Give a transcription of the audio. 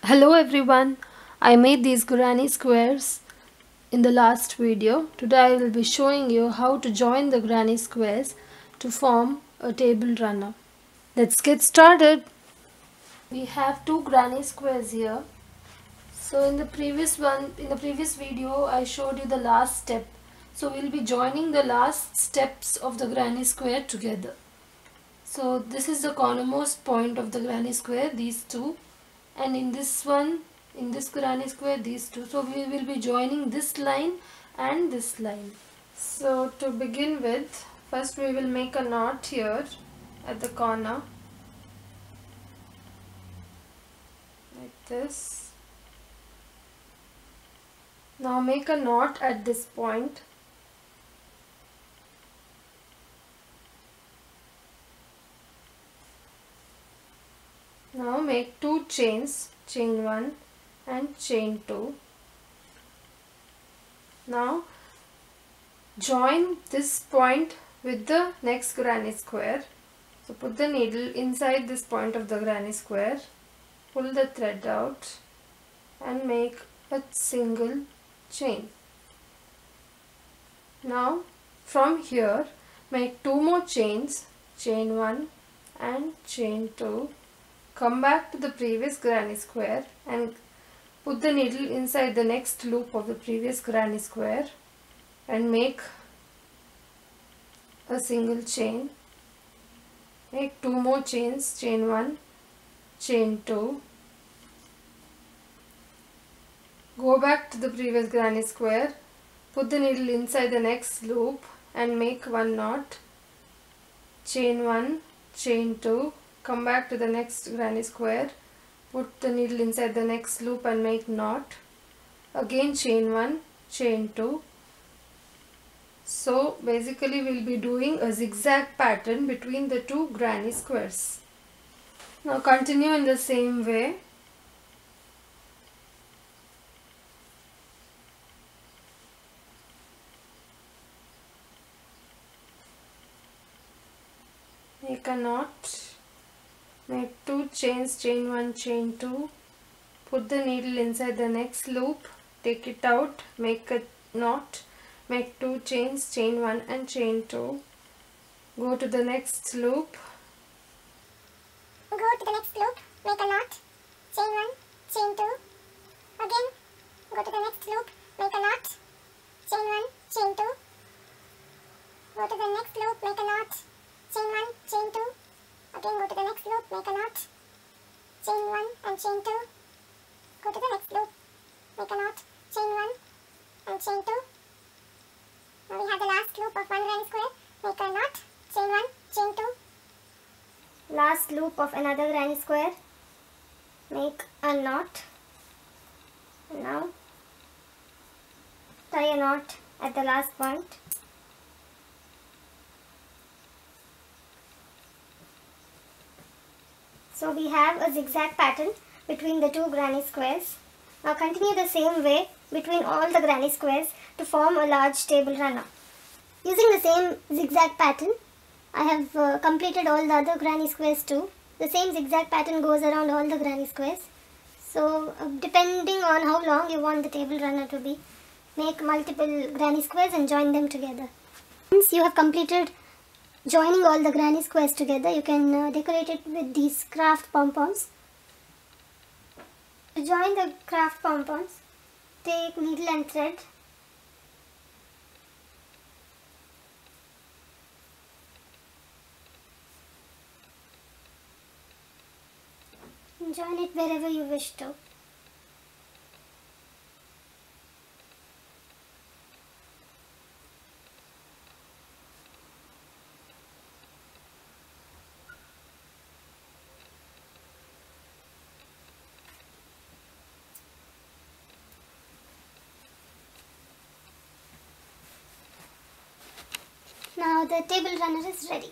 Hello everyone, I made these granny squares in the last video. Today I will be showing you how to join the granny squares to form a table runner. Let's get started. We have two granny squares here. So in the previous video I showed you the last step. So we'll be joining the last steps of the granny square together. So this is the cornermost point of the granny square, these two, and in this granny square, these two. So we will be joining this line and this line. So to begin with, first we will make a knot here at the corner like this. Now make a knot at this point. Now make two chains, chain 1 and chain 2. Now join this point with the next granny square. So put the needle inside this point of the granny square, pull the thread out and make a single chain. Now from here make two more chains, chain 1 and chain 2. Come back to the previous granny square and put the needle inside the next loop of the previous granny square and make a single chain. Make two more chains, chain 1, chain 2. Go back to the previous granny square, put the needle inside the next loop and make one knot, chain 1, chain 2. Come back to the next granny square, put the needle inside the next loop and make knot, again chain 1, chain 2. So basically we'll be doing a zigzag pattern between the two granny squares. Now continue in the same way. Make a knot. Make two chains, chain 1, chain 2. Put the needle inside the next loop, take it out, make a knot, make two chains, chain 1 and chain 2. Go to the next loop. Make a knot, chain 1, chain 2. Again, go to the next loop, make a knot, chain 1, chain 2. Go to the next loop, make a knot, chain 1, chain 2. Again go to the next loop, make a knot, chain 1 and chain 2. Go to the next loop, make a knot, chain 1 and chain 2. Now we have the last loop of one granny square, make a knot, chain 1, chain 2. Last loop of another granny square, make a knot. Now tie a knot at the last point. So we have a zigzag pattern between the two granny squares. Now continue the same way between all the granny squares to form a large table runner. Using the same zigzag pattern, I have completed all the other granny squares too. The same zigzag pattern goes around all the granny squares. So depending on how long you want the table runner to be, make multiple granny squares and join them together. Once you have completed joining all the granny squares together, you can decorate it with these craft pom-poms. To join the craft pom-poms, take needle and thread. And join it wherever you wish to. Now the table runner is ready.